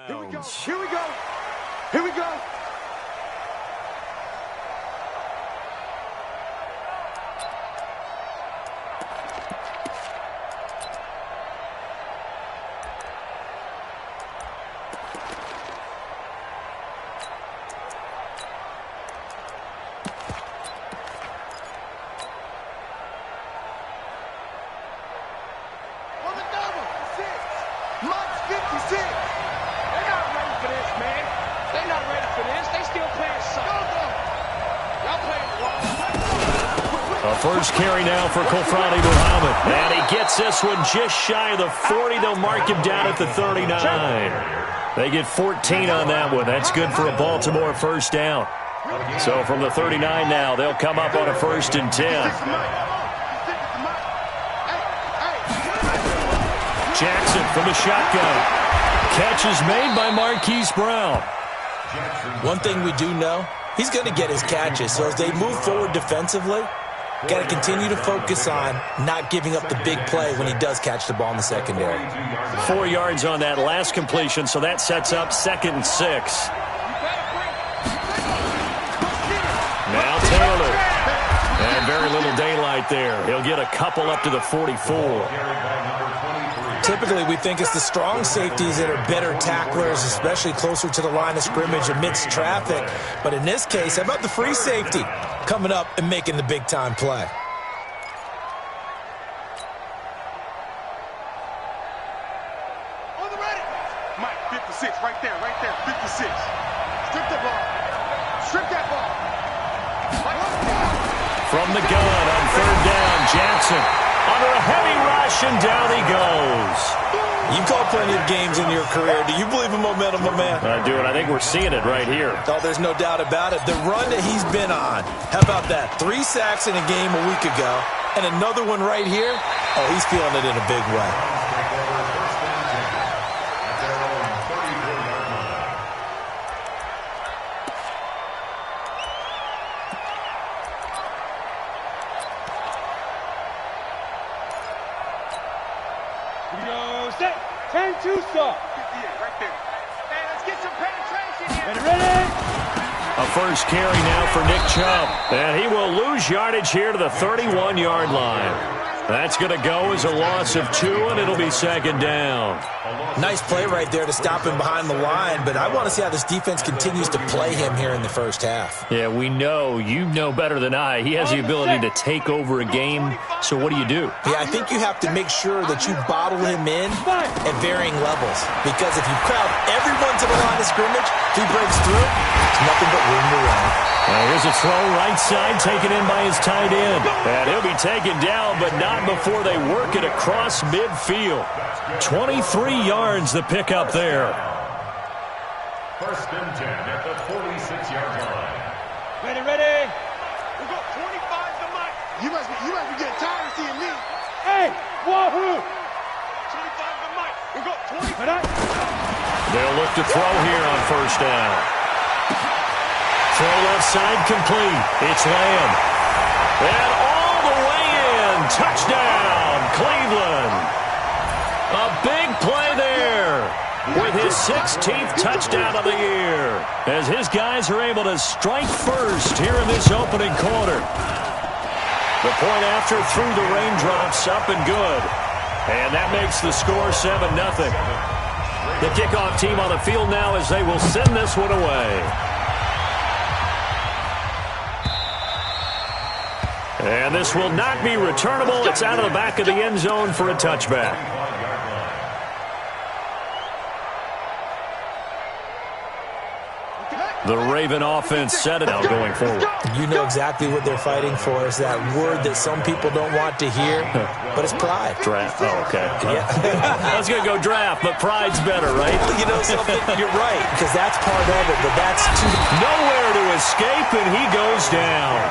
Here we go. Here we go. Here we go. First carry now for Kofrani Muhammad. And he gets this one just shy of the 40. They'll mark him down at the 39. They get 14 on that one. That's good for a Baltimore first down. So from the 39 now, they'll come up on a 1st and 10. Jackson from the shotgun. Catch is made by Marquise Brown. One thing we do know, he's going to get his catches. So as they move forward defensively, got to continue to focus on not giving up the big play when he does catch the ball in the secondary. 4 yards on that last completion, so that sets up 2nd and 6. Now Taylor. And very little daylight there. He'll get a couple up to the 44. Typically, we think it's the strong safeties that are better tacklers, especially closer to the line of scrimmage amidst traffic. But in this case, how about the free safety coming up and making the big-time play? On the ready. Mike, 56, right there, 56. Strip the ball. Strip that ball. From the gun on 3rd down, Jackson. Under a heavy rush, and down he goes. You've called plenty of games in your career. Do you believe in momentum, my man? I do, and I think we're seeing it right here. Oh, there's no doubt about it. The run that he's been on. How about that? 3 sacks in a game a week ago, and another one right here. Oh, he's feeling it in a big way. Turn to stop. Right there. Hey, let's get some penetration here. Ready? A first carry now for Nick Chubb. And he will lose yardage here to the 31-yard line. That's going to go as a loss of 2, and it'll be 2nd down. Nice play right there to stop him behind the line, but I want to see how this defense continues to play him here in the first half. Yeah, we know. You know better than I. He has the ability to take over a game, so what do you do? Yeah, I think you have to make sure that you bottle him in at varying levels, because if you crowd everyone to the line of scrimmage, if he breaks through, it's nothing but room to run. Here's a throw right side taken in by his tight end. And he'll be taken down, but not before they work it across midfield. 23 yards the pick up there. 1st and 10 at the 46-yard line. Ready. We got 25 to Mike. You must be getting tired of seeing me. Hey, wahoo! 25 to Mike. We got 20. They'll look to throw here on 1st down. Throw left side complete. It's Lamb. And all the way in. Touchdown, Cleveland. A big play there with his 16th touchdown of the year as his guys are able to strike first here in this opening quarter. The point after through the raindrops up and good. And that makes the score 7-0. The kickoff team on the field now as they will send this one away. And this will not be returnable. It's out of the back of the end zone for a touchback. The Raven offense set it out going forward. You know exactly what they're fighting for. Is that word that some people don't want to hear, but it's pride. Draft. Oh, okay. Yeah. I was going to go draft, but pride's better, right? You know something? You're right, because that's part of it, but that's too... Nowhere to escape, and he goes down.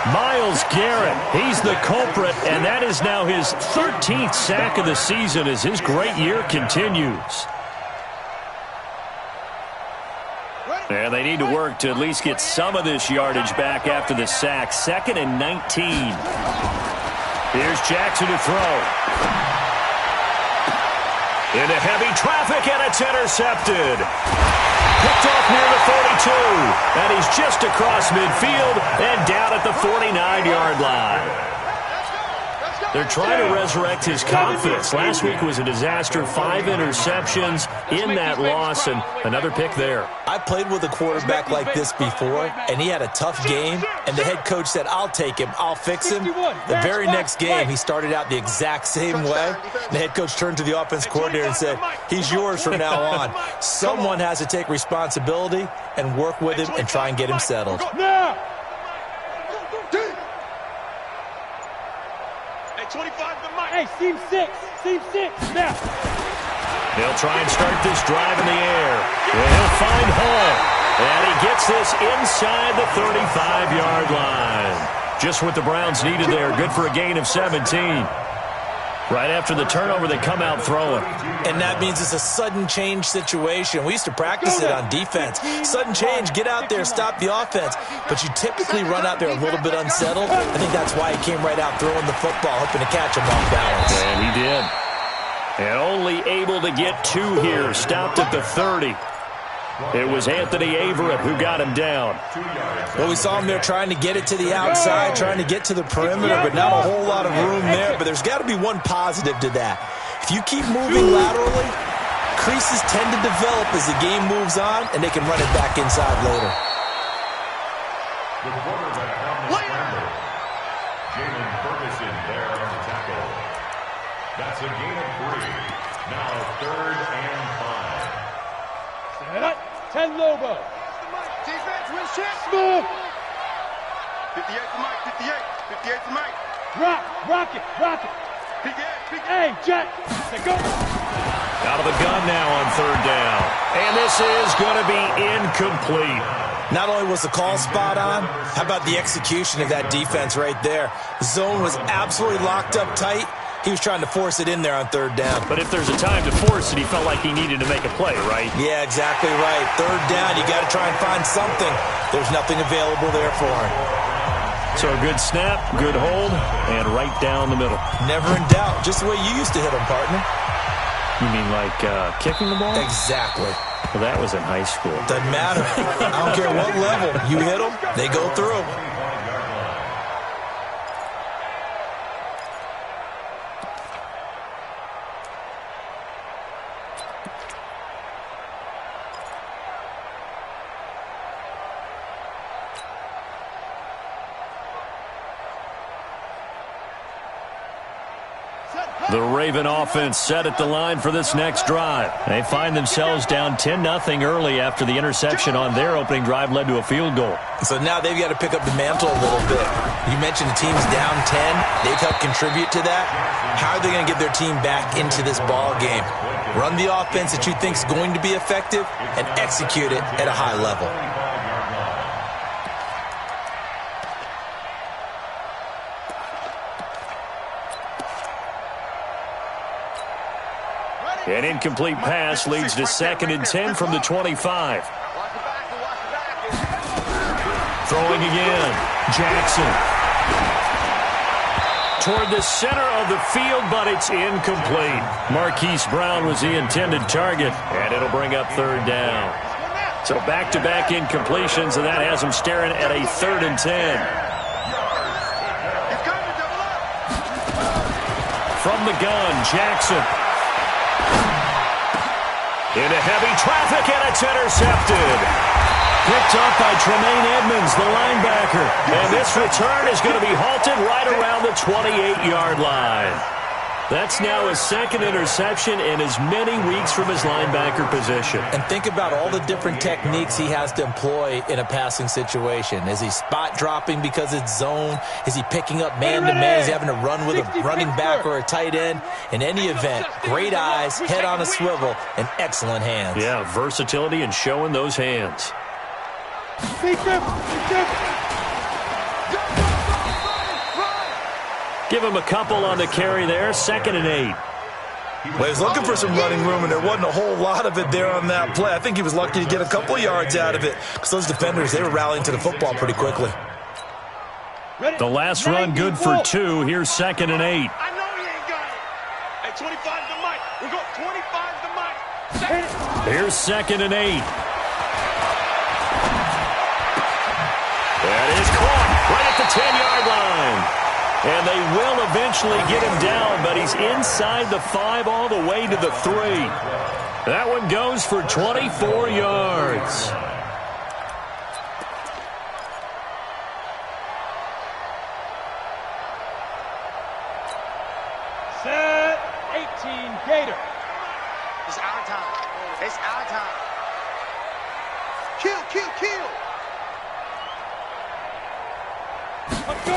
Myles Garrett, he's the culprit, and that is now his 13th sack of the season as his great year continues. And they need to work to at least get some of this yardage back after the sack. 2nd and 19. Here's Jackson to throw. Into heavy traffic, and it's intercepted. Picked off near the 42, and he's just across midfield and down at the 49-yard line. They're trying to resurrect his confidence. Last week was a disaster. 5 interceptions in that loss, and another pick there. I played with a quarterback like this before, and he had a tough game, and the head coach said, I'll take him, I'll fix him. The very next game, he started out the exact same way. The head coach turned to the offense coordinator and said, he's yours from now on. Someone has to take responsibility and work with him and try and get him settled. Hey, seam 6, now. They'll try and start this drive in the air. He'll find Hall, and he gets this inside the 35-yard line. Just what the Browns needed there. Good for a gain of 17. Right after the turnover, they come out throwing. And that means it's a sudden change situation. We used to practice it on defense. Sudden change, get out there, stop the offense. But you typically run out there a little bit unsettled. I think that's why he came right out throwing the football, hoping to catch him off balance. And he did. And only able to get 2 here. Stopped at the 30. It was Anthony Averett who got him down. Well, we saw him there trying to get it to the outside, trying to get to the perimeter, but not a whole lot of room there. But there's got to be one positive to that. If you keep moving laterally, creases tend to develop as the game moves on, and they can run it back inside later. The quarterback on the scramble. Jalen Ferguson there on the tackle. That's a gain of 3. Now 3rd and 5. Set up. 10 Lobo. Defense, win shit. Move. 58 to Mike, 58. 58 to Mike. Rock it. Hey, Jack. Go. Out of the gun now on 3rd down. And this is going to be incomplete. Not only was the call spot on, how about the execution of that defense right there? The zone was absolutely locked up tight. He was trying to force it in there on 3rd down. But if there's a time to force it, he felt like he needed to make a play, right? Yeah, exactly right. 3rd down, you got to try and find something. There's nothing available there for him. So a good snap, good hold, and right down the middle. Never in doubt. Just the way you used to hit them, partner. You mean like kicking the ball? Exactly. Well, that was in high school. Doesn't matter. I don't care what level. You hit them, they go through. The Raven offense set at the line for this next drive. They find themselves down 10-0 early after the interception on their opening drive led to a field goal. So now they've got to pick up the mantle a little bit. You mentioned the team's down 10. They've helped contribute to that. How are they going to get their team back into this ball game? Run the offense that you think is going to be effective and execute it at a high level. An incomplete pass leads to 2nd and 10 from the 25. Throwing again. Jackson. Toward the center of the field, but it's incomplete. Marquise Brown was the intended target, and it'll bring up 3rd down. So back-to-back incompletions, and that has them staring at a 3rd and 10. From the gun, Jackson. Into heavy traffic, and it's intercepted. Picked up by Tremaine Edmonds, the linebacker. And this return is going to be halted right around the 28-yard line. That's now his 2nd interception in as many weeks from his linebacker position. And think about all the different techniques he has to employ in a passing situation. Is he spot dropping because it's zone? Is he picking up man-to-man? Is he having to run with a running back or a tight end? In any event, great eyes, head on a swivel, and excellent hands. Yeah, versatility and showing those hands. Give him a couple on the carry there. 2nd and 8. Well, he was looking for some running room, and there wasn't a whole lot of it there on that play. I think he was lucky to get a couple yards out of it because those defenders, they were rallying to the football pretty quickly. The last run good for 2. Here's 2nd and 8. I know he ain't got it. Hey, 25 to Mike. We go 25 Here's 2nd and 8. That is caught right at the 10-yard line. And they will eventually get him down, but he's inside the 5 all the way to the 3. That one goes for 24 yards. Set 18 Gator. It's our time. It's our time. Kill, kill, kill. Let's go.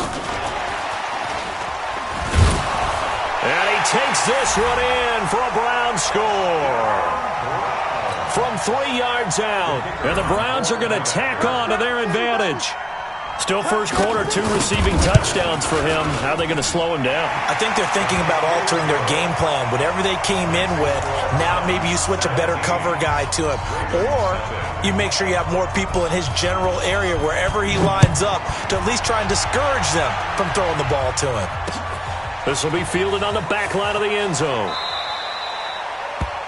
And he takes this one in for a Browns score. From 3 yards out. And the Browns are going to tack on to their advantage. Still first quarter, 2 receiving touchdowns for him. How are they going to slow him down? I think they're thinking about altering their game plan. Whatever they came in with, now maybe you switch a better cover guy to him. Or you make sure you have more people in his general area wherever he lines up to at least try and discourage them from throwing the ball to him. This will be fielded on the back line of the end zone.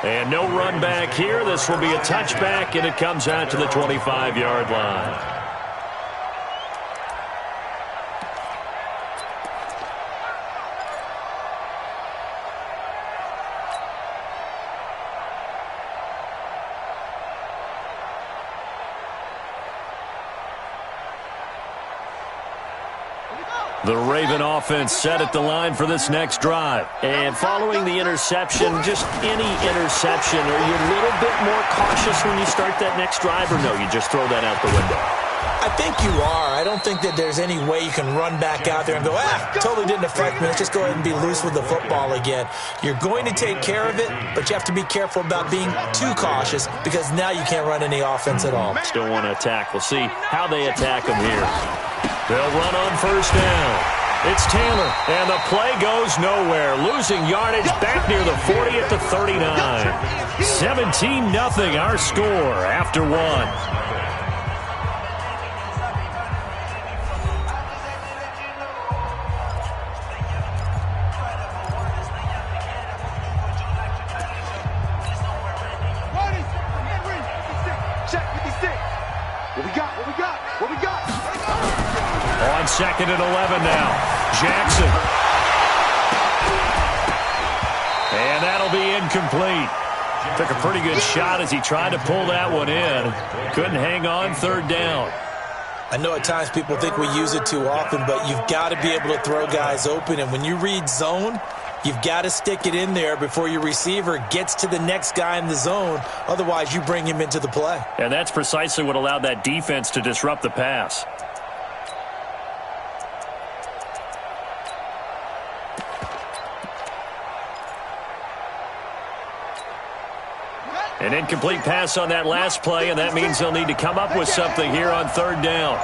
And no run back here. This will be a touchback, and it comes out to the 25-yard line. The Raven offense set at the line for this next drive. And following the interception, just any interception, are you a little bit more cautious when you start that next drive, or no, you just throw that out the window? I think you are. I don't think that there's any way you can run back out there and go, totally didn't affect me. Let's just go ahead and be loose with the football again. You're going to take care of it, but you have to be careful about being too cautious because now you can't run any offense at all. Still want to attack. We'll see how they attack them here. They'll run on first down. It's Taylor, and the play goes nowhere. Losing yardage back near the 40 at the 39. 17-0 our score after 1. On 2nd and 11 now. Jackson. And that'll be incomplete. Took a pretty good shot as he tried to pull that one in. Couldn't hang on 3rd down. I know at times people think we use it too often, but you've got to be able to throw guys open. And when you read zone, you've got to stick it in there before your receiver gets to the next guy in the zone. Otherwise, you bring him into the play. And that's precisely what allowed that defense to disrupt the pass. An incomplete pass on that last play, and that means they'll need to come up with something here on 3rd down.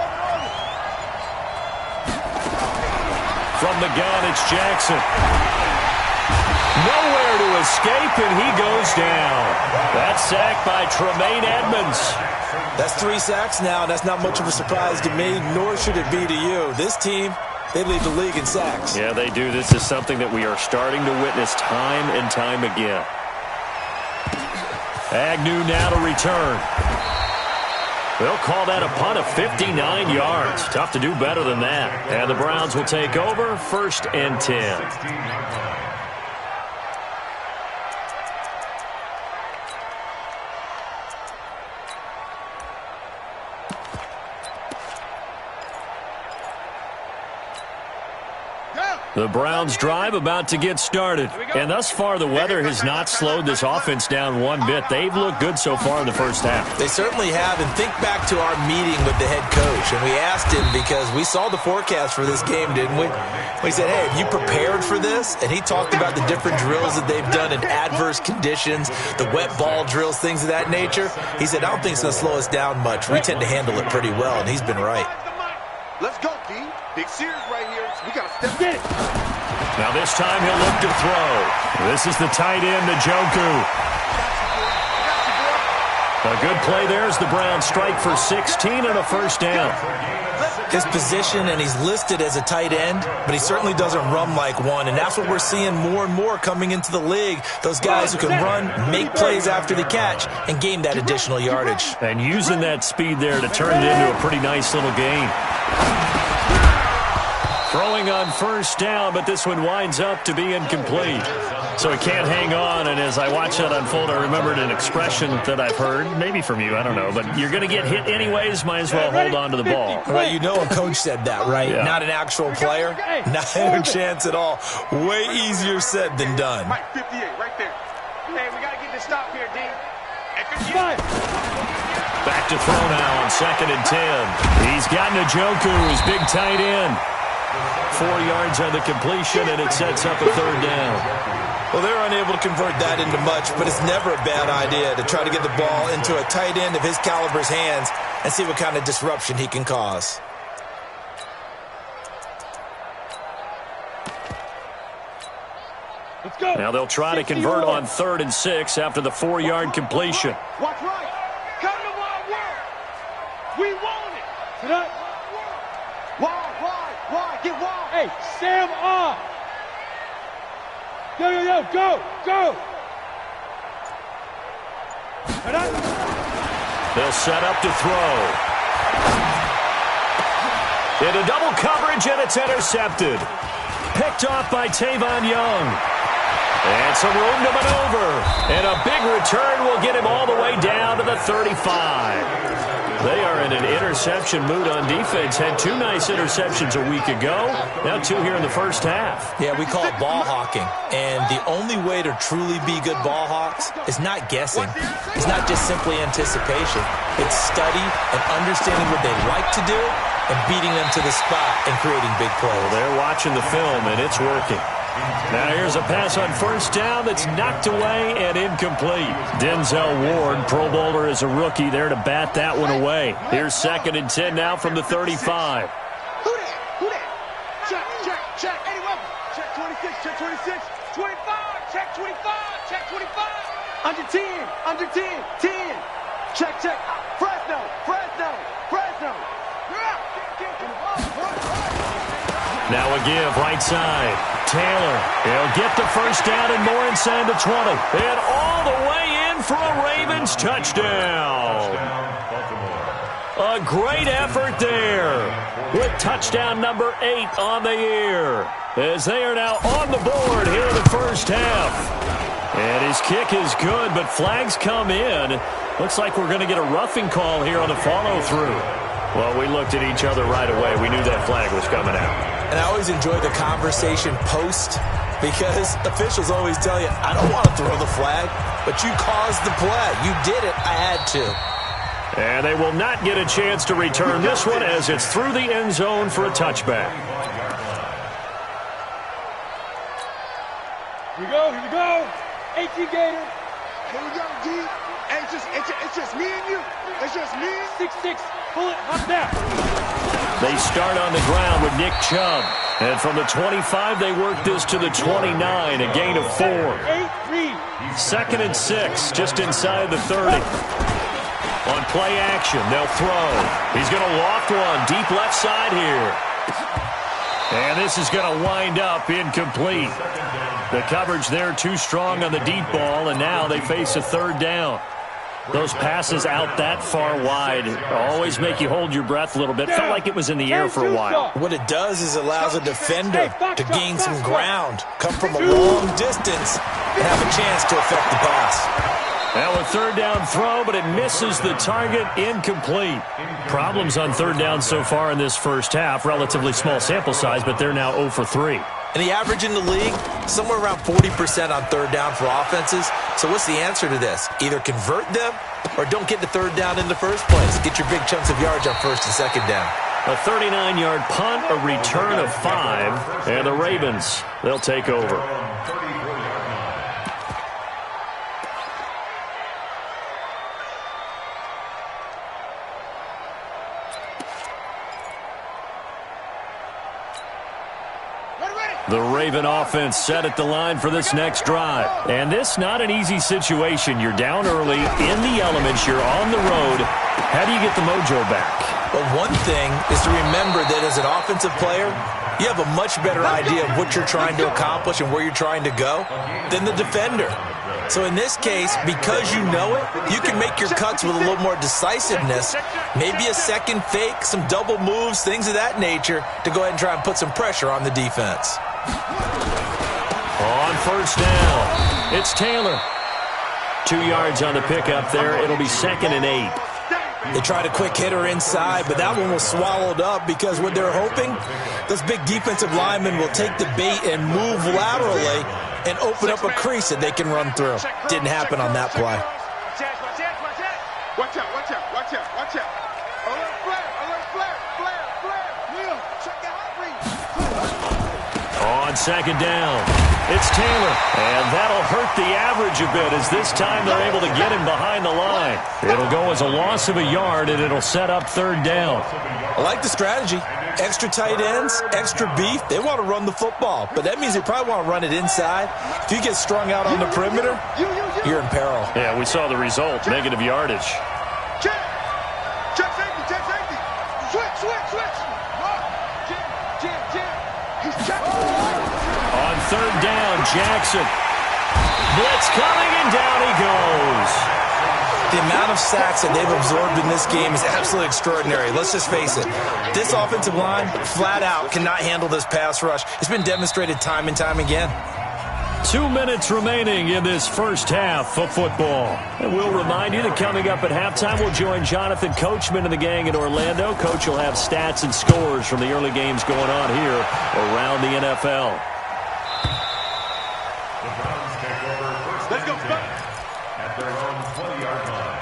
From the gun, it's Jackson. Nowhere to escape, and he goes down. That's sacked by Tremaine Edmonds. That's 3 sacks now. That's not much of a surprise to me, nor should it be to you. This team, they lead the league in sacks. Yeah, they do. This is something that we are starting to witness time and time again. Agnew now to return. They'll call that a punt of 59 yards. Tough to do better than that. And the Browns will take over 1st and 10. The Browns drive about to get started. And thus far, the weather has not slowed this offense down one bit. They've looked good so far in the first half. They certainly have. And think back to our meeting with the head coach. And we asked him because we saw the forecast for this game, didn't we? We said, hey, have you prepared for this? And he talked about the different drills that they've done in adverse conditions, the wet ball drills, things of that nature. He said, I don't think it's going to slow us down much. We tend to handle it pretty well, and he's been right. Let's go, D. Big series right here. We got to step in. Now this time he'll look to throw. This is the tight end, Njoku. A good play there as the Browns strike for 16 and a first down. His position, and he's listed as a tight end, but he certainly doesn't run like one, and that's what we're seeing more and more coming into the league. Those guys who can run, make plays after the catch, and gain that additional yardage. And using that speed there to turn it into a pretty nice little gain. Throwing on first down, but this one winds up to be incomplete. So he can't hang on, and as I watch that unfold, I remembered an expression that I've heard, maybe from you, I don't know, but you're going to get hit anyways, might as well hold on to the ball. Well, you know a coach said that, right? Yeah. Not an actual player. Not a chance at all. Way easier said than done. Mike, 58, right there. Hey, we got to get this stop here, D. Hey, 58. Back to throw now on 2nd and 10. He's got Njoku, his big tight end. 4 yards on the completion, and it sets up a third down. Well, they're unable to convert that into much, but it's never a bad idea to try to get the ball into a tight end of his caliber's hands and see what kind of disruption he can cause. Let's go. Now they'll try to convert on 3rd and 6 after the 4-yard completion. Watch right. Come to my work. We want it. Sit up. Wide. Get wide. Hey, Sam off. Yo, go. They'll set up to throw. Into double coverage, and it's intercepted. Picked off by Tavon Young. And some room to maneuver. And a big return will get him all the way down to the 35. They are in an interception mood on defense. Had 2 nice interceptions a week ago. Now 2 here in the first half. Yeah, we call it ball hawking. And the only way to truly be good ball hawks is not guessing. It's not just simply anticipation. It's study and understanding what they like to do and beating them to the spot and creating big plays. Well, they're watching the film, and it's working. Now here's a pass on first down that's knocked away and incomplete. Denzel Ward, Pro Bowler as a rookie, there to bat that one away. Here's 2nd and 10 now from the 35. Who that? Check. Anyone? Check 26, check 26. 25, check 25, check 25. Under 10. Check. Fresno. Now a give, right side. Taylor, he'll get the first down and more inside the 20. And all the way in for a Ravens touchdown. A great effort there with touchdown number 8 on the year. As they are now on the board here in the first half. And his kick is good, but flags come in. Looks like we're going to get a roughing call here on the follow-through. Well, we looked at each other right away. We knew that flag was coming out. And I always enjoy the conversation post because officials always tell you, I don't want to throw the flag, but you caused the play. You did it. I had to. And they will not get a chance to return this one as it's through the end zone for a touchback. Here we go. 18 Gator. Here we go, D. Hey, it's just me and you. It's just me. 6'6". Pull it. Hop down. They start on the ground with Nick Chubb. And from the 25, they work this to the 29, a gain of 4. 2nd and 6, just inside the 30. On play action, they'll throw. He's going to loft one deep left side here. And this is going to wind up incomplete. The coverage there too strong on the deep ball, and now they face a 3rd down. Those passes out that far wide always make you hold your breath a little bit. Felt like it was in the air for a while. What it does is allows a defender to gain some ground, come from a long distance, and have a chance to affect the pass. Now a 3rd down throw, but it misses the target, incomplete. Problems on 3rd down so far in this first half. Relatively small sample size, but they're now 0 for 3. And the average in the league, somewhere around 40% on 3rd down for offenses. So what's the answer to this? Either convert them or don't get the 3rd down in the first place. Get your big chunks of yards on 1st and 2nd down. A 39-yard punt, a return of 5, and the Ravens, they'll take over. The Raven offense set at the line for this next drive. And this not an easy situation. You're down early, in the elements, you're on the road. How do you get the mojo back? Well, one thing is to remember that as an offensive player, you have a much better idea of what you're trying to accomplish and where you're trying to go than the defender. So in this case, because you know it, you can make your cuts with a little more decisiveness, maybe a second fake, some double moves, things of that nature, to go ahead and try and put some pressure on the defense. On first down, it's Taylor. 2 yards on the pickup there. It'll be 2nd and 8. They tried a quick hitter inside, but that one was swallowed up because what they're hoping, those big defensive linemen will take the bait and move laterally and open up a crease that they can run through. Didn't happen on that play. Watch out, watch out, watch out, watch out. Alert flare, alert flare, flare, flare. Will, check out On 2nd down, it's Taylor. And that'll hurt the average a bit as this time they're able to get him behind the line. It'll go as a loss of a yard, and it'll set up 3rd down. I like the strategy. Extra tight ends, extra beef. They want to run the football, but that means they probably want to run it inside. If you get strung out on the perimeter, you're in peril. Yeah, we saw the result, negative yardage. Check safety, check safety. Switch, switch, switch. Jim. He's checking. On 3rd down, Jackson. Blitz coming, and down he goes. The amount of sacks that they've absorbed in this game is absolutely extraordinary. Let's just face it. This offensive line, flat out, cannot handle this pass rush. It's been demonstrated time and time again. 2 minutes remaining in this first half of football. And we'll remind you that coming up at halftime, we'll join Jonathan Coachman and the gang in Orlando. Coach will have stats and scores from the early games going on here around the NFL. The Browns take over first. Let's go, at their own 20-yard line.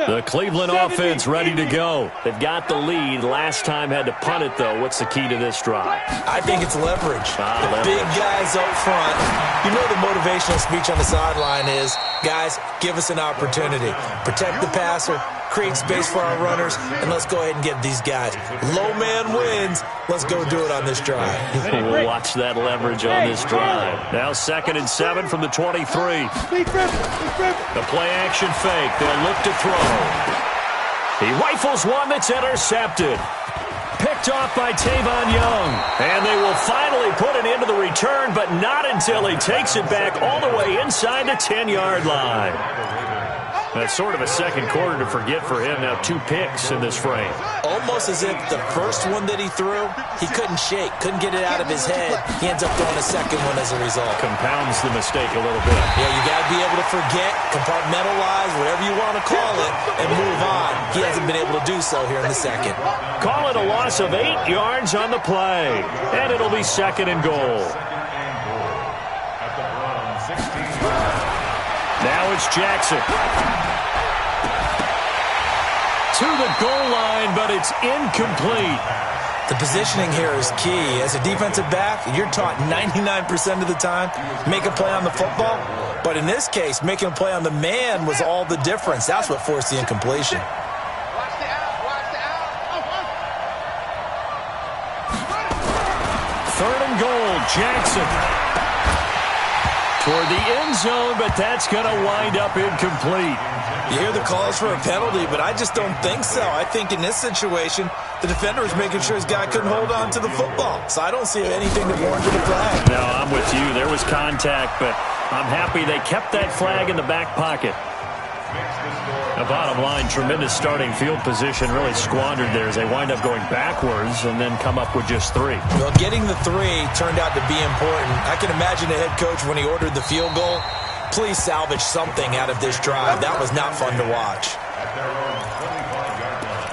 The Cleveland offense ready to go. They've got the lead. Last time had to punt it, though. What's the key to this drive? I think it's leverage. Leverage. Big guys up front. You know the motivational speech on the sideline is, guys, give us an opportunity. Protect the passer, create space for our runners, and let's go ahead and get these guys. Low man wins. Let's go do it on this drive. We'll watch that leverage on this drive. Now 2nd and 7 from the 23. The play-action fake. They'll look to throw. He rifles one that's intercepted. Picked off by Tavon Young. And they will finally put an end to the return, but not until he takes it back all the way inside the 10-yard line. That's sort of a second quarter to forget for him. Now 2 picks in this frame. Almost as if the first one that he threw, he couldn't shake, couldn't get it out of his head. He ends up throwing a second one as a result. Compounds the mistake a little bit. Yeah, you got to be able to forget, compartmentalize, whatever you want to call it, and move on. He hasn't been able to do so here in the second. Call it a loss of 8 yards on the play. And it'll be 2nd and goal. At the Browns 16. Now it's Jackson. To the goal line, but it's incomplete. The positioning here is key. As a defensive back, you're taught 99% of the time, make a play on the football. But in this case, making a play on the man was all the difference. That's what forced the incompletion. Watch the out, watch the out. 3rd and goal, Jackson. Toward the end zone, but that's going to wind up incomplete. You hear the calls for a penalty, but I just don't think so. I think in this situation, the defender was making sure his guy couldn't hold on to the football. So I don't see anything that warranted a flag. No, I'm with you. There was contact, but I'm happy they kept that flag in the back pocket. The bottom line, tremendous starting field position, really squandered there as they wind up going backwards and then come up with just 3. Well, getting the 3 turned out to be important. I can imagine the head coach when he ordered the field goal. Please salvage something out of this drive. That was not fun to watch. At their own 25-yard line.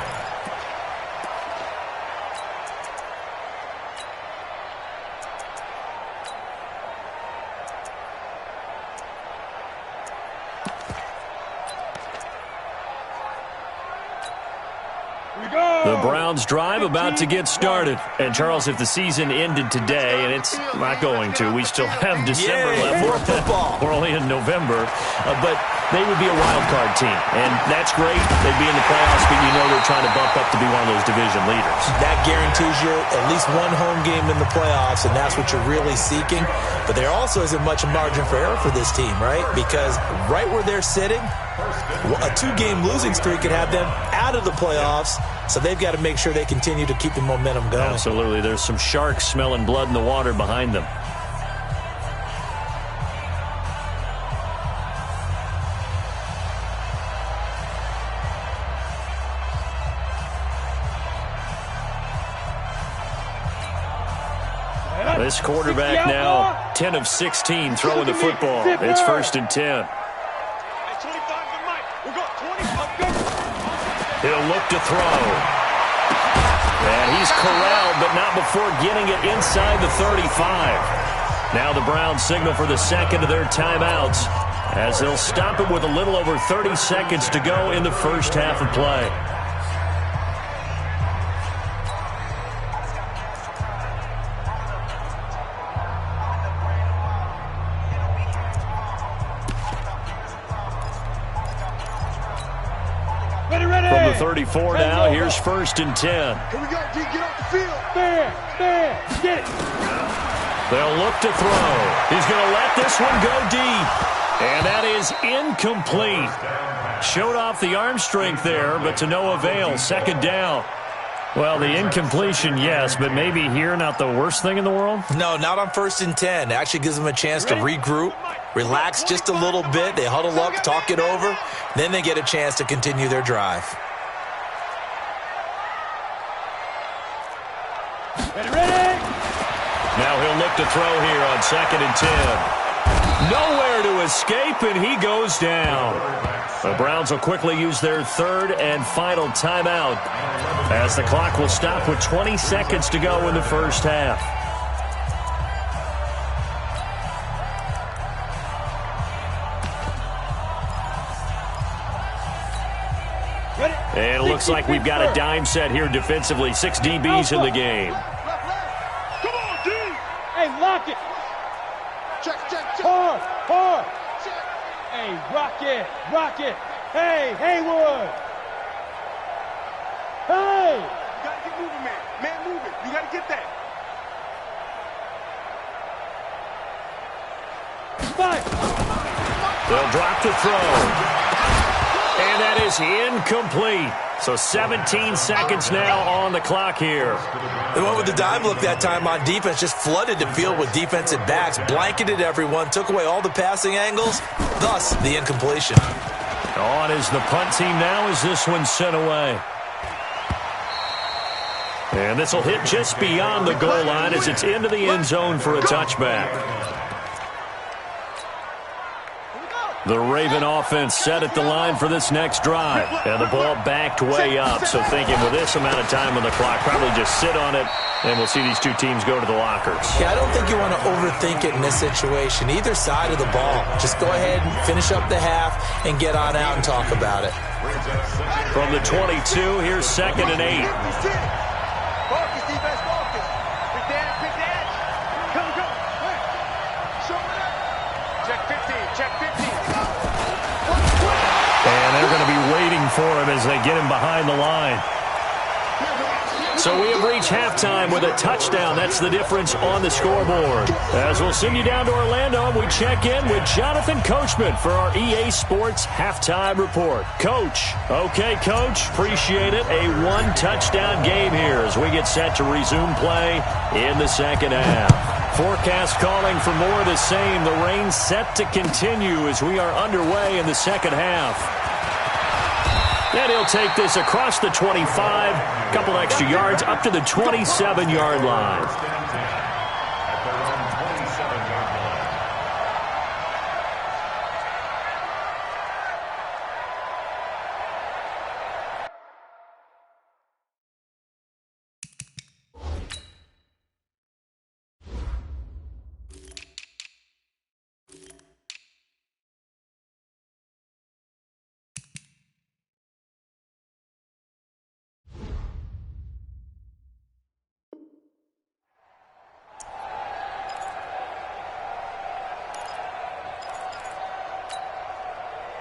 The Browns drive about to get started. And, Charles, if the season ended today, and it's not going to, we still have December left. More football. We're only in November. But they would be a wild card team. And that's great. They'd be in the playoffs, but you know they're trying to bump up to be one of those division leaders. That guarantees you at least one home game in the playoffs, and that's what you're really seeking. But there also isn't much margin for error for this team, right? Because right where they're sitting, a 2-game losing streak could have them out of the playoffs, so they've got to make sure they continue to keep the momentum going. Absolutely. There's some sharks smelling blood in the water behind them. This quarterback now 10 of 16 throwing the football. It's 1st and 10. He'll look to throw. And he's corralled, but not before getting it inside the 35. Now the Browns signal for the second of their timeouts as they'll stop it with a little over 30 seconds to go in the first half of play. From the 34 now, here's 1st and 10. Here we go, D. Get off the field. Fair, get it. They'll look to throw. He's going to let this one go deep. And that is incomplete. Showed off the arm strength there, but to no avail. 2nd down. Well, the incompletion, yes, but maybe here not the worst thing in the world? No, not on 1st and 10. It actually gives them a chance to regroup, relax just a little bit. They huddle up, talk it over. Then they get a chance to continue their drive. Ready? Now he'll look to throw here on 2nd and 10. Nowhere to escape, and he goes down. The Browns will quickly use their 3rd and final timeout as the clock will stop with 20 seconds to go in the first half. And it looks like we've got a dime set here defensively. 6 DBs in the game. Come on, D. Hey, lock it. Check. Hard. Hey, rock it. Hey, Haywood. Hey. You got to get moving, man. Man, move it. You got to get that. Fight. They'll drop the throw. And that is incomplete. So 17 seconds now on the clock here. They went with the dime look that time on defense, just flooded the field with defensive backs, blanketed everyone, took away all the passing angles, thus the incompletion. On is the punt team now as this one's sent away. And this will hit just beyond the goal line as it's into the end zone for a touchback. The Raven offense set at the line for this next drive. And the ball backed way up. So thinking with this amount of time on the clock, probably just sit on it, and we'll see these two teams go to the lockers. Yeah, I don't think you want to overthink it in this situation. Either side of the ball. Just go ahead and finish up the half and get on out and talk about it. From the 22, here's 2nd and 8. Focus, defense, focus. Pick the edge. Come. Show it up. Check 15, check 15. And they're going to be waiting for him as they get him behind the line. So we have reached halftime with a touchdown. That's the difference on the scoreboard. As we'll send you down to Orlando, we check in with Jonathan Coachman for our EA Sports Halftime Report. Coach. Okay, Coach. Appreciate it. A 1-touchdown game here as we get set to resume play in the second half. Forecast calling for more of the same. The rain set to continue as we are underway in the second half. And he'll take this across the 25, a couple extra yards up to the 27-yard line.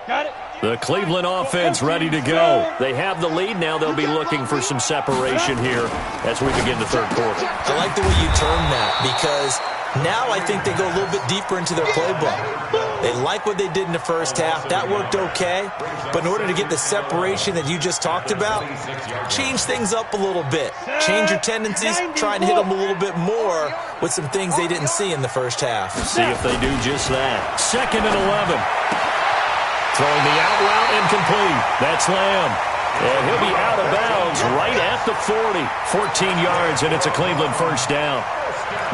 The Cleveland offense ready to go. They have the lead now. They'll be looking for some separation here as we begin the third quarter. I like the way you term that because now I think they go a little bit deeper into their playbook. They like what they did in the first half. That worked okay. But in order to get the separation that you just talked about, change things up a little bit. Change your tendencies. Try and hit them a little bit more with some things they didn't see in the first half. See if they do just that. 2nd and 11. Throwing the out route incomplete. That's Lamb. And he'll be out of bounds right at the 40. 14 yards, and it's a Cleveland first down.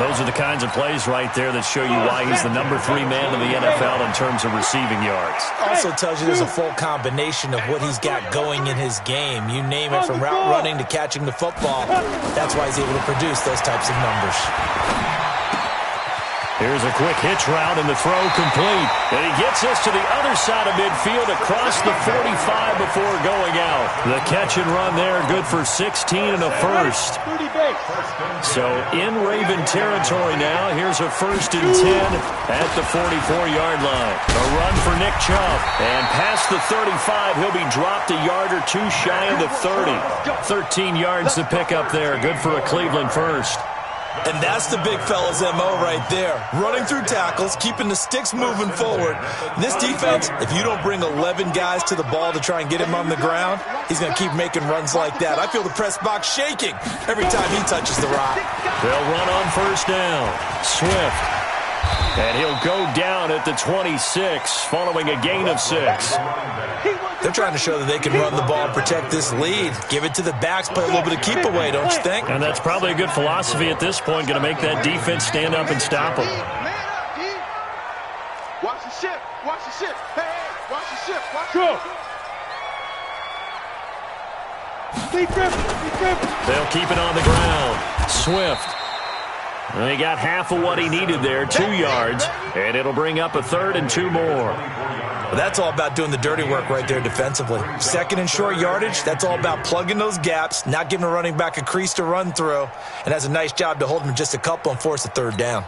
Those are the kinds of plays right there that show you why he's the number 3 man in the NFL in terms of receiving yards. Also tells you there's a full combination of what he's got going in his game. You name it, from route running to catching the football. That's why he's able to produce those types of numbers. Here's a quick hitch route, and the throw complete. And he gets us to the other side of midfield across the 45 before going out. The catch and run there, good for 16 and a first. So in Raven territory now, here's a 1st and 10 at the 44-yard line. A run for Nick Chubb. And past the 35, he'll be dropped a yard or two shy of the 30. 13 yards to pick up there, good for a Cleveland first. And that's the big fella's MO right there. Running through tackles, keeping the sticks moving forward. This defense, if you don't bring 11 guys to the ball to try and get him on the ground, he's going to keep making runs like that. I feel the press box shaking every time he touches the rock. They'll run on first down. Swift. And he'll go down at the 26 following a gain of 6. They're trying to show that they can run the ball and protect this lead. Give it to the backs, play a little bit of keep away, don't you think? And that's probably a good philosophy at this point, going to make that defense stand up and stop them. Watch the shift. Watch the shift. Hey, watch the shift. Watch the They'll keep it on the ground. Swift. And he got half of what he needed there, 2 yards, and it'll bring up a 3rd and 2 more. Well, that's all about doing the dirty work right there defensively. 2nd and short yardage, that's all about plugging those gaps, not giving a running back a crease to run through, and has a nice job to hold him just a couple and force a 3rd down.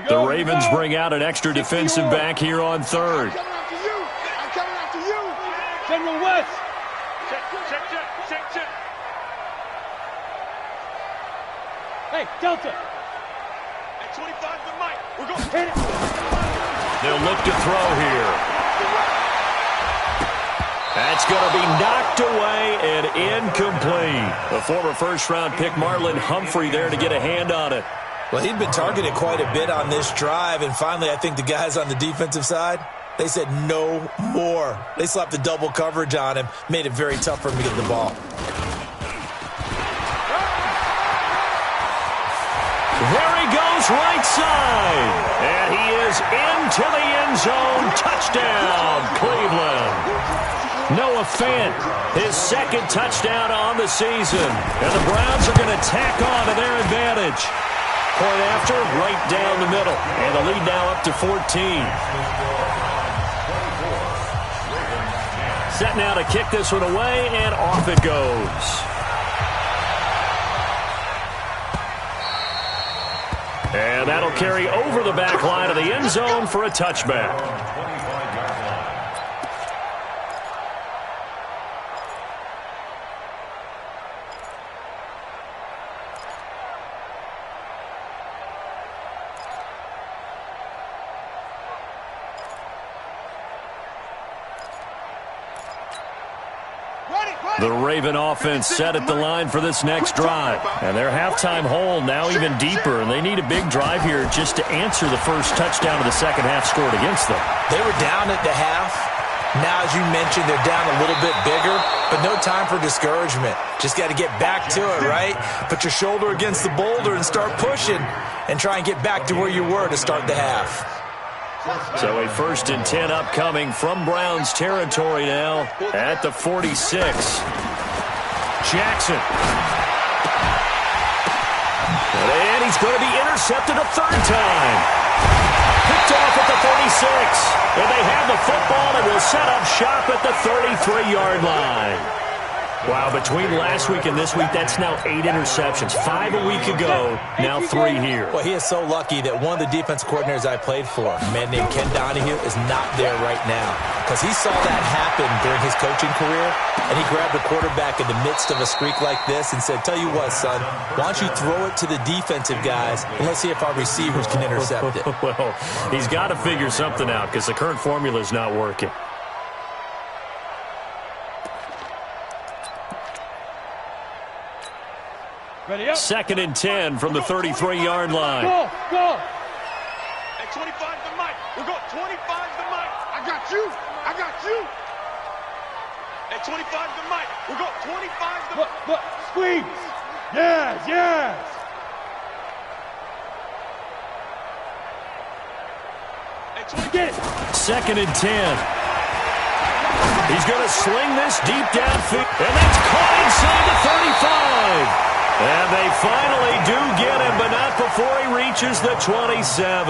The Ravens bring out an extra defensive back here on 3rd. I'm coming after you. General West. Check. Hey, Delta. 25 to Mike. We're going. Hit it. They'll look to throw here. That's going to be knocked away and incomplete. The former first-round pick Marlon Humphrey there to get a hand on it. Well, he'd been targeted quite a bit on this drive, and finally I think the guys on the defensive side, they said no more. They slapped the double coverage on him, made it very tough for him to get the ball. There he goes, right side. And he is into the end zone. Touchdown, Cleveland. Noah Fant, his 2nd touchdown on the season. And the Browns are going to tack on to their advantage. Point after, right down the middle. And the lead now up to 14. Set now to kick this one away, and off it goes. And that'll carry over the back line of the end zone for a touchback. The Raven offense set at the line for this next drive. And their halftime hole now even deeper, and they need a big drive here just to answer the first touchdown of the second half scored against them. They were down at the half. Now, as you mentioned, they're down a little bit bigger, but no time for discouragement. Just got to get back to it, right? Put your shoulder against the boulder and start pushing and try and get back to where you were to start the half. So a 1st and 10 upcoming from Browns territory now at the 46. Jackson. And he's going to be intercepted a 3rd time. Picked off at the 36. And they have the football and will set up shop at the 33-yard line. Wow, between last week and this week, that's now 8 interceptions. 5 a week ago, now 3 here. Well, he is so lucky that one of the defense coordinators I played for, a man named Ken Donahue, is not there right now. Because he saw that happen during his coaching career, and he grabbed the quarterback in the midst of a streak like this and said, tell you what, son, why don't you throw it to the defensive guys, and let's see if our receivers can intercept it. Well, he's got to figure something out because the current formula is not working. Second and 10 from the 33-yard line. Go, go. Hey, 25 to Mike. We'll go 25 to Mike. I got you. I got you. Hey, 25 to Mike. We'll go 25 to Mike. Squeeze. Yes, yes. Hey, get it. Second and 10. He's going to sling this deep downfield, and that's caught inside the 35. And they finally do get him, but not before he reaches the 27.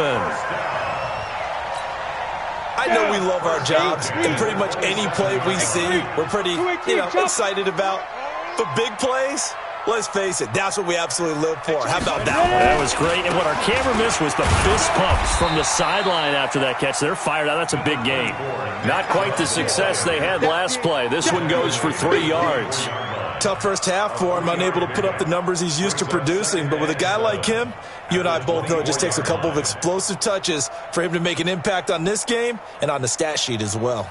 I know we love our jobs, and pretty much any play we see, we're pretty, excited about. But big plays, let's face it, that's what we absolutely live for. How about that one? That was great. And what our camera missed was the fist pumps from the sideline after that catch. They're fired out. That's a big gain. Not quite the success they had last play. This one goes for 3 yards. Tough first half for him, unable to put up the numbers he's used to producing. But with a guy like him, you and I both know it just takes a couple of explosive touches for him to make an impact on this game and on the stat sheet as well.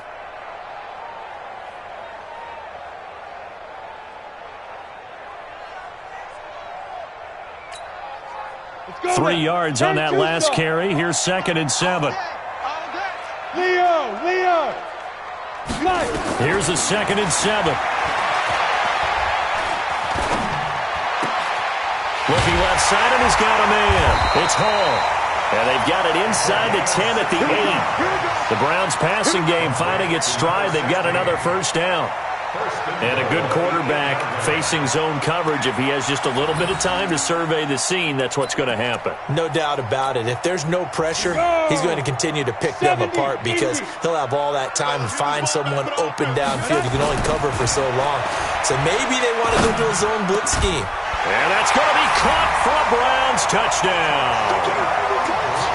Go 3 yards on that last carry. Here's second and 7. Leo. Nice. Here's a second and 7. Looking left side, and he's got a man. It's Hall. And they've got it inside the 10 at the 8. The Browns passing game finding its stride. They've got another first down. And a good quarterback facing zone coverage. If he has just a little bit of time to survey the scene, that's what's going to happen. No doubt about it. If there's no pressure, he's going to continue to pick them apart because he'll have all that time to find someone open downfield. He can only cover for so long. So maybe they want to go to a zone blitz scheme. And that's going to be caught for a Browns touchdown.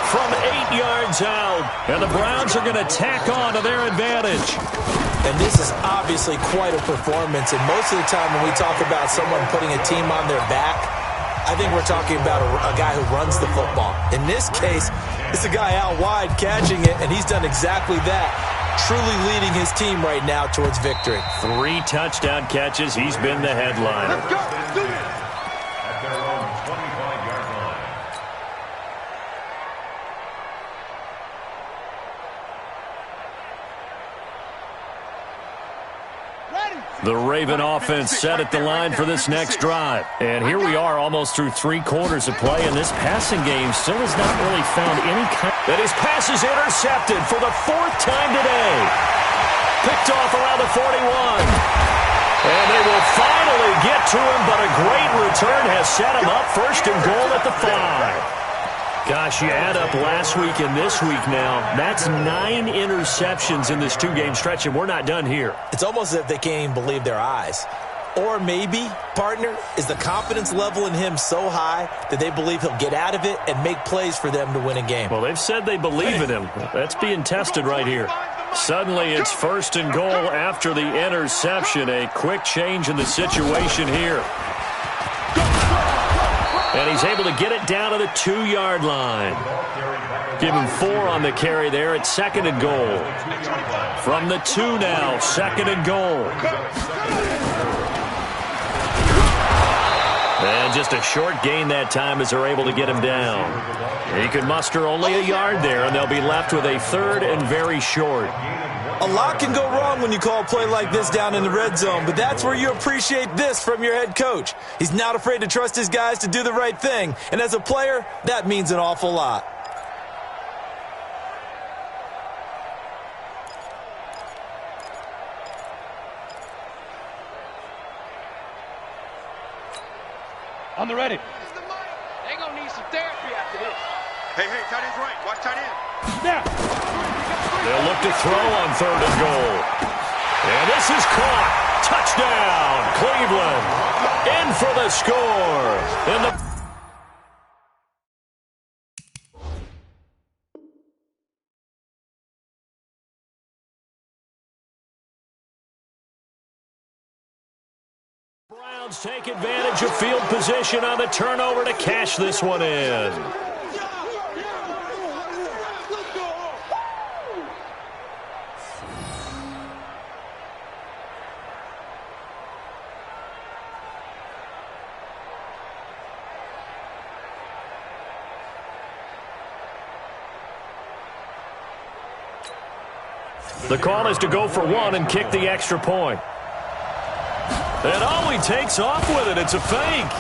From 8 yards out. And the Browns are going to tack on to their advantage. And this is obviously quite a performance. And most of the time when we talk about someone putting a team on their back, I think we're talking about a guy who runs the football. In this case, it's a guy out wide catching it, and he's done exactly that. Truly leading his team right now towards victory. 3 touchdown catches. He's been the headliner. Let's go. Do it. At their own 25-yard line. The Raven offense set at the line for this next drive. And here we are almost through 3 quarters of play, and this passing game still has not really found any kind. That his pass is intercepted for the 4th time today. Picked off around the 41. And they will finally get to him, but a great return has set him up first and goal at the 5. Gosh, you add up last week and this week now, that's 9 interceptions in this 2-game stretch, and we're not done here. It's almost as if they can't even believe their eyes. Or maybe, partner, is the confidence level in him so high that they believe he'll get out of it and make plays for them to win a game. Well, they've said they believe in him. That's being tested right here. Suddenly, it's first and goal after the interception. A quick change in the situation here. And he's able to get it down to the 2-yard line. Give him 4 on the carry there at second and goal. From the 2 now, second and goal. And just a short gain that time as they're able to get him down. He could muster only a yard there, and they'll be left with a 3rd and very short. A lot can go wrong when you call a play like this down in the red zone, but that's where you appreciate this from your head coach. He's not afraid to trust his guys to do the right thing, and as a player, that means an awful lot. On the ready. They're going to need some therapy after this. Hey, tight end's right. Watch tight end. Now. They'll look to throw on 3rd and goal. And this is caught. Touchdown, Cleveland. In for the score. Browns take advantage of field position on the turnover to cash this one in. The call is to go for one and kick the extra point. And oh, he takes off with it. It's a fake.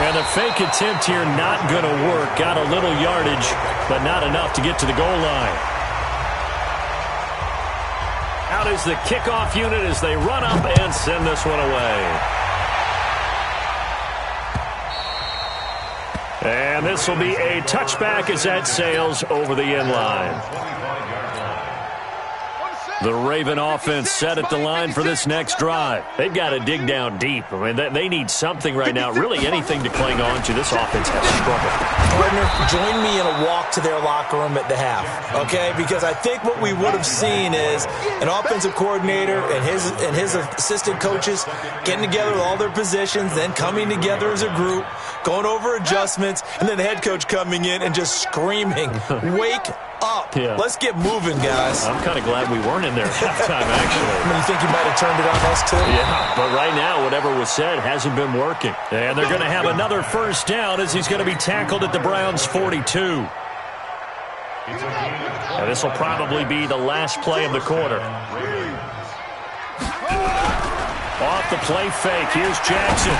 And the fake attempt here not going to work. Got a little yardage, but not enough to get to the goal line. Out is the kickoff unit as they run up and send this one away. And this will be a touchback as that sails over the end line. The Raven offense set at the line for this next drive. They've got to dig down deep. I mean, they need something right now, really anything to cling on to. This offense has struggled. Partner, join me in a walk to their locker room at the half, okay? Because I think what we would have seen is an offensive coordinator and his assistant coaches getting together with all their positions, then coming together as a group, going over adjustments, and then the head coach coming in and just screaming, wake up. Yeah. Let's get moving, guys. I'm kind of glad we weren't in there at halftime, actually. I mean, you think you might have turned it on us, too? Yeah, but right now, whatever was said hasn't been working. And they're going to have another first down as he's going to be tackled at the Browns' 42. And this will probably be the last play of the quarter. Off the play fake, here's Jackson.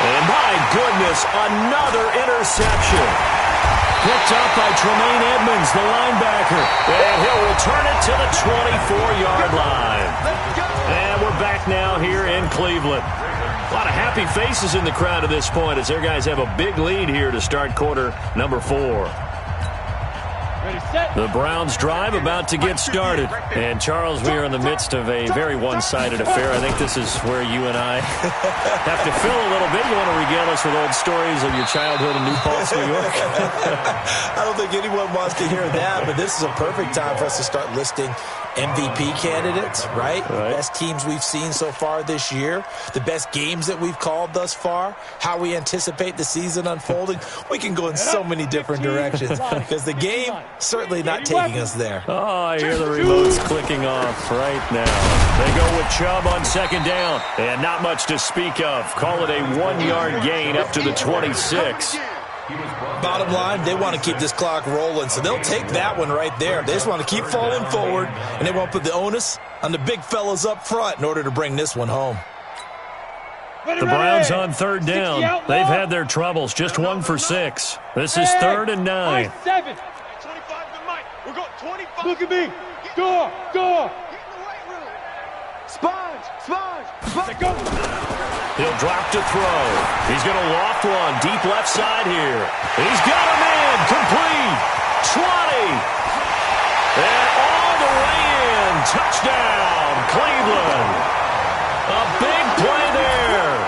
And my goodness, another interception. Picked up by Tremaine Edmonds, the linebacker. And he'll return it to the 24-yard line. And we're back now here in Cleveland. A lot of happy faces in the crowd at this point as their guys have a big lead here to start quarter number 4. The Browns drive about to get started. And, Charles, we are in the midst of a very one-sided affair. I think this is where you and I have to fill a little bit. You want to regale us with old stories of your childhood in New Paltz, New York? I don't think anyone wants to hear that, but this is a perfect time for us to start listing MVP candidates, right? Best teams we've seen so far this year, the best games that we've called thus far, how we anticipate the season unfolding. We can go in so many different directions because the game certainly not taking us there. Oh, I hear the remotes clicking off right now. They go with Chubb on second down, and not much to speak of. Call it a 1-yard gain up to the 26. Bottom line, they want to keep this clock rolling, so they'll take that one right there. They just want to keep falling forward, and they want to put the onus on the big fellas up front in order to bring this one home. The Browns on third down. They've had their troubles, just 1 for 6. This is 3rd and 9. 25 to Mike. We got 25. Look at me. Door. Sponge. He'll drop to throw. He's going to loft one deep left side here. He's got him in. Complete. 20. And all the way in. Touchdown, Cleveland. A big play there.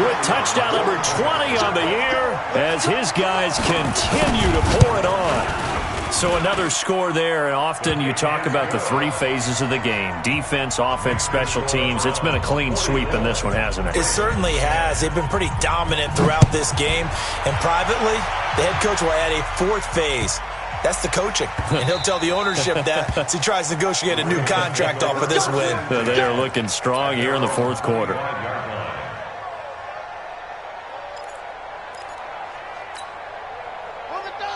With touchdown number 20 on the year as his guys continue to pour it on. So another score there, and often you talk about the 3 phases of the game. Defense, offense, special teams. It's been a clean sweep in this one, hasn't it? It certainly has. They've been pretty dominant throughout this game. And privately, the head coach will add a 4th phase. That's the coaching. And he'll tell the ownership that as he tries to negotiate a new contract off of this win. They are looking strong here in the 4th quarter.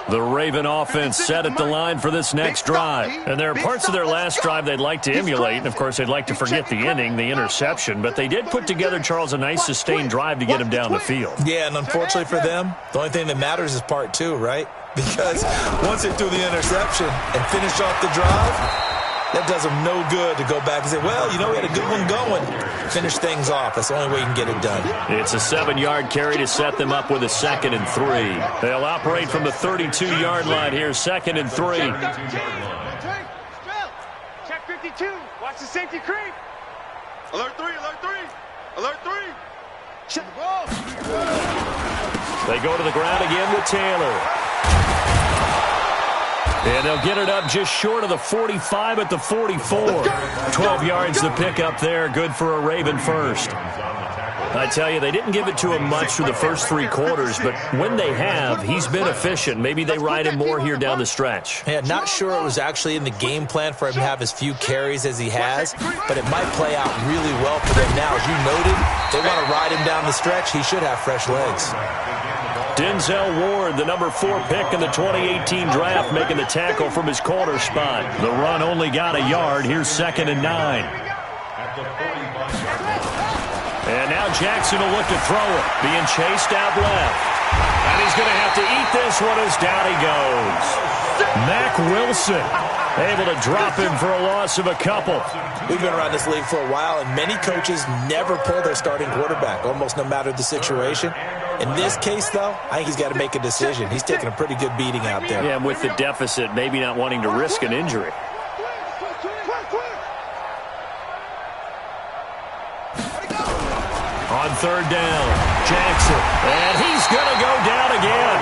The Raven offense set at the line for this next drive. And there are parts of their last drive they'd like to emulate. And, of course, they'd like to forget the inning, the interception. But they did put together, Charles, a nice sustained drive to get him down the field. Yeah, and unfortunately for them, the only thing that matters is part 2, right? Because once they threw the interception and finished off the drive, that does them no good to go back and say, well, you know, we had a good one going. Finish things off. That's the only way you can get it done. It's a 7-yard carry to set them up with a 2nd and 3. They'll operate from the 32-yard line here, 2nd and 3. Check 52. 22. Watch the safety creep. Alert 3, alert 3. Alert 3. Shut the ball. They go to the ground again with Taylor. And they'll get it up just short of the 45 at the 44. 12 yards to pick up there. Good for a Raven first. I tell you, they didn't give it to him much through the first 3 quarters, but when they have, he's been efficient. Maybe they ride him more here down the stretch. Yeah, not sure it was actually in the game plan for him to have as few carries as he has, but it might play out really well for them now. As you noted, they want to ride him down the stretch. He should have fresh legs. Denzel Ward, the number 4 pick in the 2018 draft, making the tackle from his corner spot. The run only got a yard. Here's 2nd and 9. And now Jackson will look to throw it, being chased out left. And he's going to have to eat this one as down he goes. Mack Wilson able to drop him for a loss of a couple. We've been around this league for a while, and many coaches never pull their starting quarterback, almost no matter the situation. In this case, though, I think he's got to make a decision. He's taking a pretty good beating out there. Yeah, and with the deficit, maybe not wanting to risk an injury. On 3rd down, Jackson, and he's going to go down again.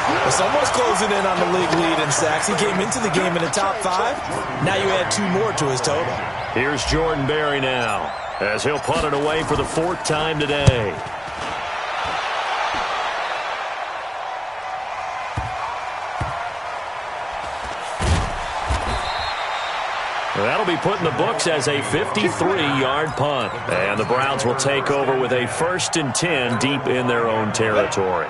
Well, someone's closing in on the league lead in sacks. He came into the game in the top 5. Now you add 2 more to his total. Here's Jordan Berry now, as he'll punt it away for the 4th time today. That'll be put in the books as a 53-yard punt. And the Browns will take over with a 1st and 10 deep in their own territory.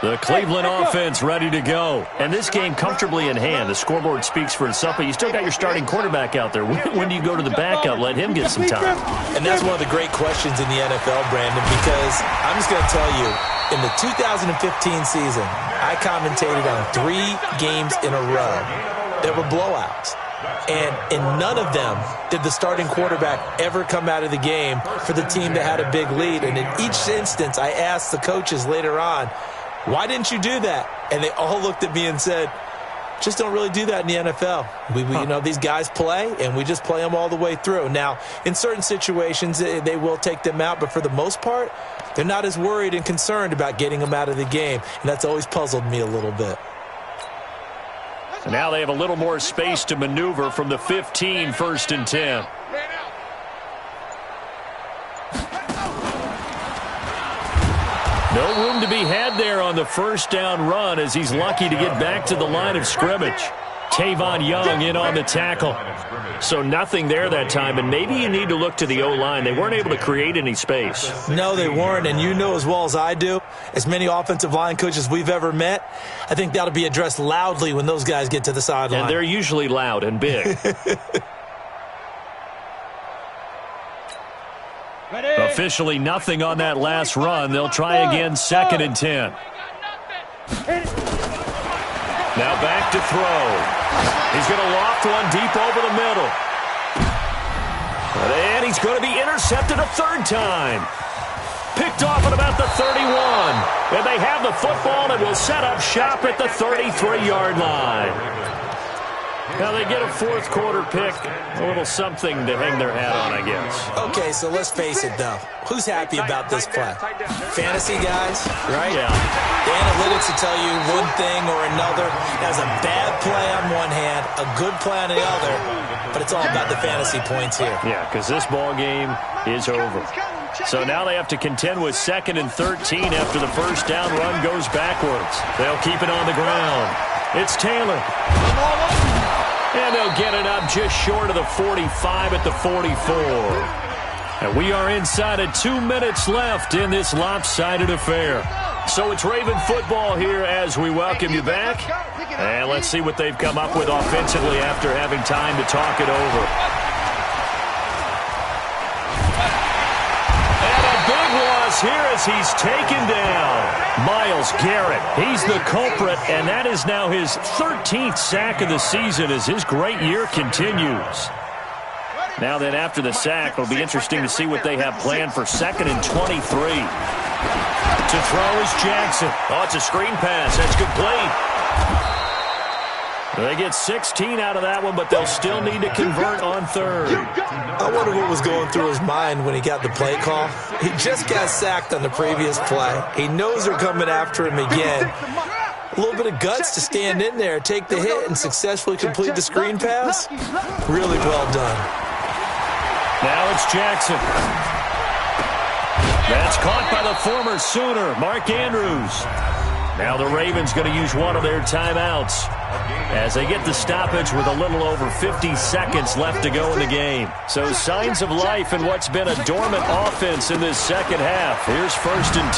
The Cleveland offense ready to go. And this game comfortably in hand. The scoreboard speaks for itself, but you still got your starting quarterback out there. When do you go to the backup? Let him get some time. And that's one of the great questions in the NFL, Brandon, because I'm just going to tell you, in the 2015 season, I commentated on 3 games in a row that were blowouts. And in none of them did the starting quarterback ever come out of the game for the team that had a big lead. And in each instance, I asked the coaches later on, why didn't you do that? And they all looked at me and said, just don't really do that in the NFL. You know, these guys play, and we just play them all the way through. Now, in certain situations, they will take them out, but for the most part, they're not as worried and concerned about getting them out of the game. And that's always puzzled me a little bit. And now they have a little more space to maneuver from the 15, 1st and 10. No room to be had there on the 1st down run as he's lucky to get back to the line of scrimmage. Tavon Young in on the tackle. So nothing there that time, and maybe you need to look to the O-line. They weren't able to create any space. No, they weren't, and you know as well as I do, as many offensive line coaches we've ever met, I think that'll be addressed loudly when those guys get to the sideline. And they're usually loud and big. Officially nothing on that last run. They'll try again, 2nd and 10. Now back to throw. He's going to loft one deep over the middle. And he's going to be intercepted a 3rd time. Picked off at about the 31. And they have the football and will set up shop at the 33-yard line. Now they get a 4th quarter pick. A little something to hang their hat on, I guess. Okay, so let's face it, though. Who's happy about this play? Fantasy guys, right? Yeah. The analytics will tell you one thing or another. That's a bad play on one hand, a good play on the other, but it's all about the fantasy points here. Yeah, because this ball game is over. So now they have to contend with 2nd and 13 after the 1st down run goes backwards. They'll keep it on the ground. It's Taylor. And they'll get it up just short of the 45 at the 44. And we are inside of 2 minutes left in this lopsided affair. So it's Raven football here as we welcome you back. And let's see what they've come up with offensively after having time to talk it over. And a big loss here as he's taken down. Myles Garrett, he's the culprit, and that is now his 13th sack of the season as his great year continues. Now then, after the sack, it'll be interesting to see what they have planned for 2nd and 23. To throw is Jackson. Oh, it's a screen pass. That's complete. They get 16 out of that one, but they'll still need to convert on third. I wonder what was going through his mind when he got the play call. He just got sacked on the previous play. He knows they're coming after him again. A little bit of guts to stand in there, take the hit, and successfully complete the screen pass. Really well done. Now it's Jackson. That's caught by the former Sooner, Mark Andrews. Now the Ravens going to use one of their timeouts as they get the stoppage with a little over 50 seconds left to go in the game. So signs of life in what's been a dormant offense in this second half. Here's 1st and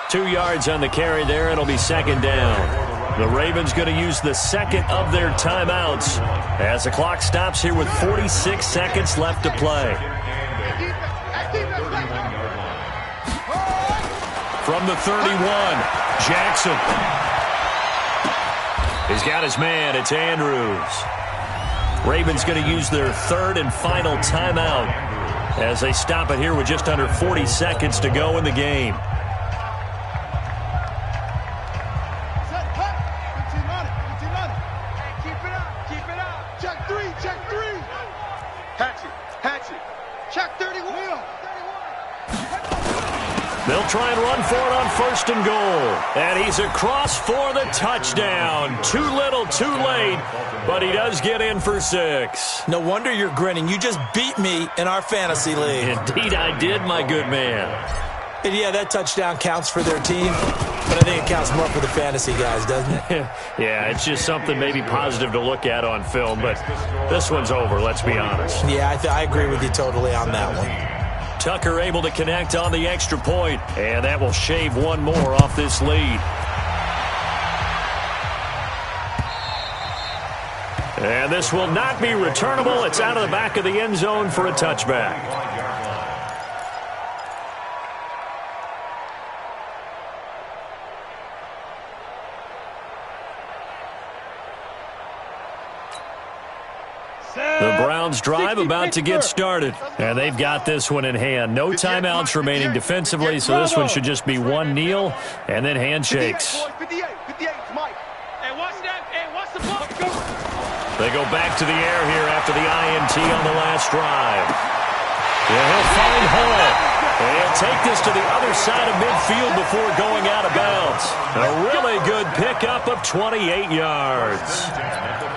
10. 2 yards on the carry there. It'll be 2nd down. The Ravens going to use the second of their timeouts as the clock stops here with 46 seconds left to play. From the 31, Jackson. He's got his man. It's Andrews. Ravens going to use their 3rd and final timeout as they stop it here with just under 40 seconds to go in the game. They'll try and run for it on 1st and goal. And he's across for the touchdown. Too little, too late, but he does get in for 6. No wonder you're grinning. You just beat me in our fantasy league. Indeed I did, my good man. And yeah, that touchdown counts for their team, but I think it counts more for the fantasy guys, doesn't it? Yeah, it's just something maybe positive to look at on film, but this one's over, let's be honest. Yeah, I agree with you totally on that one. Tucker able to connect on the extra point, and that will shave one more off this lead. And this will not be returnable. It's out of the back of the end zone for a touchback. The Browns drive about to get started, and they've got this one in hand. No timeouts remaining defensively, so this one should just be one kneel and then handshakes. They go back to the air here after the INT on the last drive. Yeah, he'll find Hall. And he'll take this to the other side of midfield before going out of bounds. A really good pickup of 28 yards.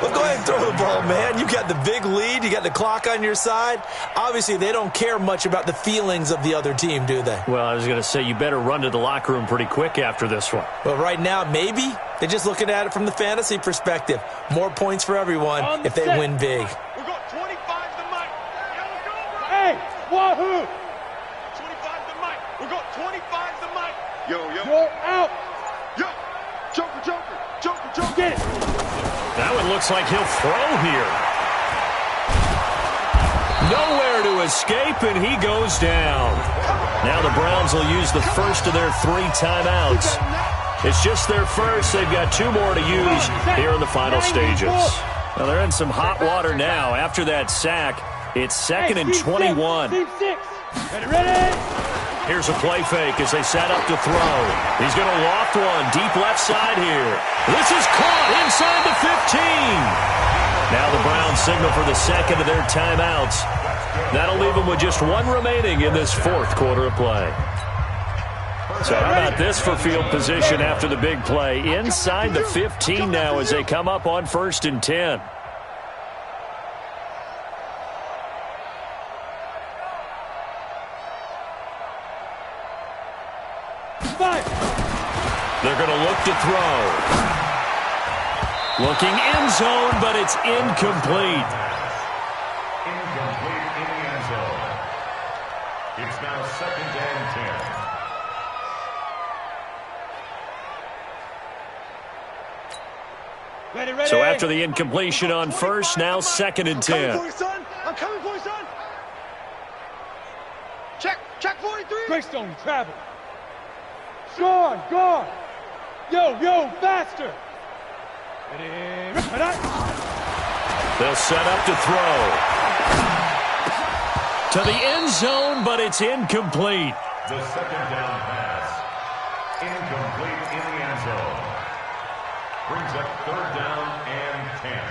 Well, go ahead and throw the ball, man. You got the big lead. You got the clock on your side. Obviously, they don't care much about the feelings of the other team, do they? Well, I was going to say, you better run to the locker room pretty quick after this one. Well, right now, maybe. They're just looking at it from the fantasy perspective. More points for everyone if they win big. We got 25 to Mike. Hey, wahoo! 25 to Mike. We got 25 to Mike. Yo. You're out. Yo. Joker. Get it. That one looks like he'll throw here. Nowhere to escape, and he goes down. Now the Browns will use the first of their 3 timeouts. It's just their first. They've got 2 more to use here in the final stages. Well, they're in some hot water now. After that sack, it's 2nd and 21. Ready? Here's a play fake as they set up to throw. He's going to loft one deep left side here. This is caught inside the 15. Now the Browns signal for the second of their timeouts. That'll leave them with just 1 remaining in this 4th quarter of play. So how about this for field position after the big play? Inside the 15 now as they come up on 1st and 10. They're going to look to throw. Looking end zone, but it's incomplete. Incomplete in the end zone. It's now 2nd and 10. Ready. So after the incompletion on first, now 2nd and 10. I'm coming for you, son. Check 43. Greystone travel. Guard. Yo, faster. Ready. They'll set up to throw. To the end zone, but it's incomplete. The 2nd down pass. Incomplete in the end zone. Brings up 3rd down and 10.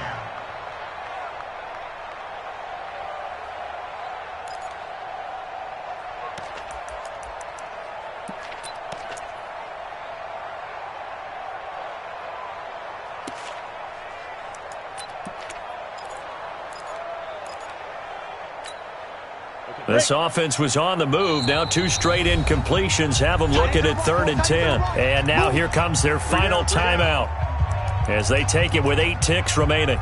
This offense was on the move. Now 2 straight incompletions have them looking at 3rd and 10. And now here comes their final timeout as they take it with 8 ticks remaining.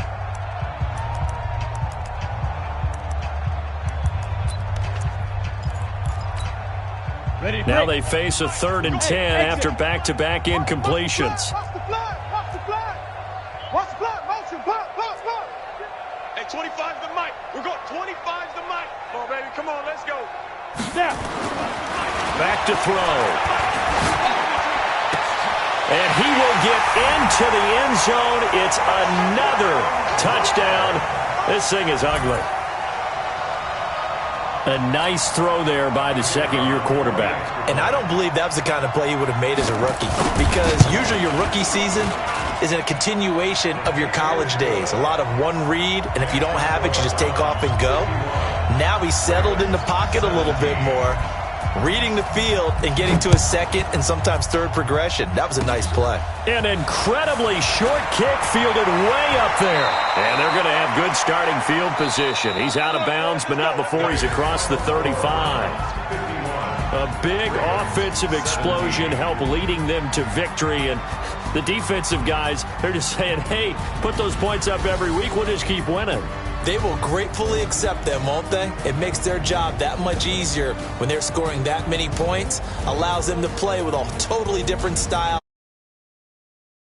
Now they face a 3rd and 10 after back-to-back incompletions. Watch the flag. Watch the flag. Motion. Block. Hey, 25's the mic. We're going 25's the mic. Come on, baby. Come on. Let's go. Snap. Back to throw. And he will get into the end zone. It's another touchdown. This thing is ugly. A nice throw there by the second-year quarterback. And I don't believe that was the kind of play he would have made as a rookie, because usually your rookie season is a continuation of your college days. A lot of one read, and if you don't have it, you just take off and go. Now he's settled in the pocket a little bit more, reading the field and getting to a second and sometimes third progression. That was a nice play. An incredibly short kick fielded way up there. And they're going to have good starting field position. He's out of bounds, but not before he's across the 35. A big offensive explosion helped leading them to victory. And the defensive guys, they're just saying, hey, put those points up every week. We'll just keep winning. They will gratefully accept them, won't they? It makes their job that much easier when they're scoring that many points, allows them to play with a totally different style.